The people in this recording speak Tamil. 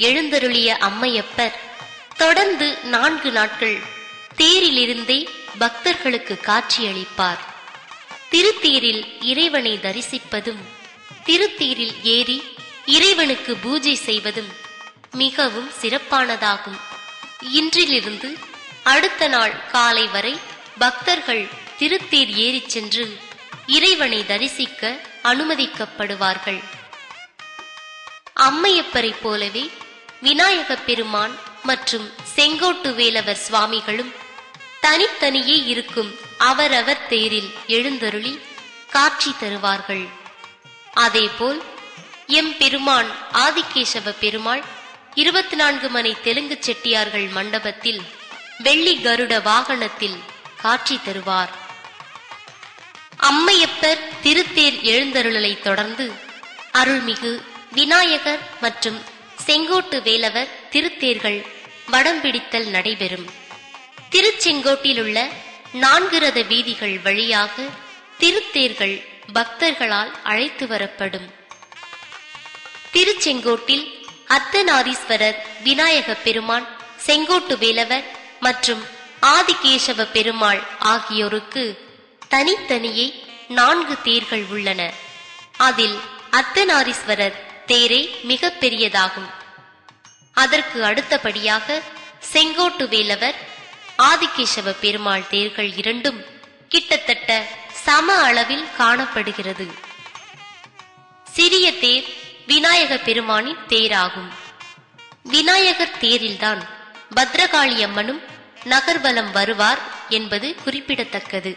எழுந்தருளிய அம்மையப்பர் தொடர்ந்து 4 நாட்கள் தேரிலிருந்தே பக்தர்களுக்கு காட்சியளிப்பார். திருத்தேரில் இறைவனை தரிசிப்பதும் திருத்தேரில் ஏறி இறைவனுக்கு பூஜை செய்வதும் மிகவும் சிறப்பானதாகும். இன்றிலிருந்து அடுத்த நாள் காலை வரை பக்தர்கள் திருத்தேர் ஏறிச் சென்று இறைவனை தரிசிக்க அனுமதிக்கப்படுவார்கள். அம்மையப்பரை போலவே விநாயகப் பெருமான் மற்றும் செங்கோட்டு வேலவர் சுவாமிகளும் தனித்தனியே இருக்கும் அவரவர் தேரில் எழுந்தருளி காட்சி தருவார்கள். அதேபோல் எம் பெருமான் ஆதிகேசவ பெருமாள் 24 மனை தெலுங்கு செட்டியார்கள் மண்டபத்தில் வெள்ளி கருட வாகனத்தில் காட்சி தருவார். அம்மையப்பர் திருத்தேர் எழுந்தருளலை தொடர்ந்து அருள்மிகு விநாயகர் மற்றும் செங்கோட்டு வேலவர் திருத்தேர்கள் வடம்பிடித்தல் நடைபெறும். திருச்செங்கோட்டில் உள்ள 4 ரத வீதிகள் வழியாக திருத்தேர்கள் பக்தர்களால் அழைத்து வரப்படும். திருச்செங்கோட்டில் அர்த்தநாரீஸ்வரர், விநாயகப் பெருமான், செங்கோட்டு வேலவர் மற்றும் ஆதிகேசவ பெருமாள் ஆகியோருக்கு தனித்தனியே 4 தேர்கள் உள்ளன. அதில் அர்த்தநாரீஸ்வரர் தேரே மிக பெரியதாகும். அதற்கு அடுத்தபடியாக செங்கோட்டு வேலவர், ஆதிகேசவ பெருமாள் தேர்கள் இரண்டும் கிட்டத்தட்ட சம அளவில் காணப்படுகிறது. சிறிய தேர் விநாயக பெருமானின் தேராகும். விநாயகர் தேரில்தான் பத்ரகாளி அம்மனும் நகர்வலம் வருவார் என்பது குறிப்பிடத்தக்கது.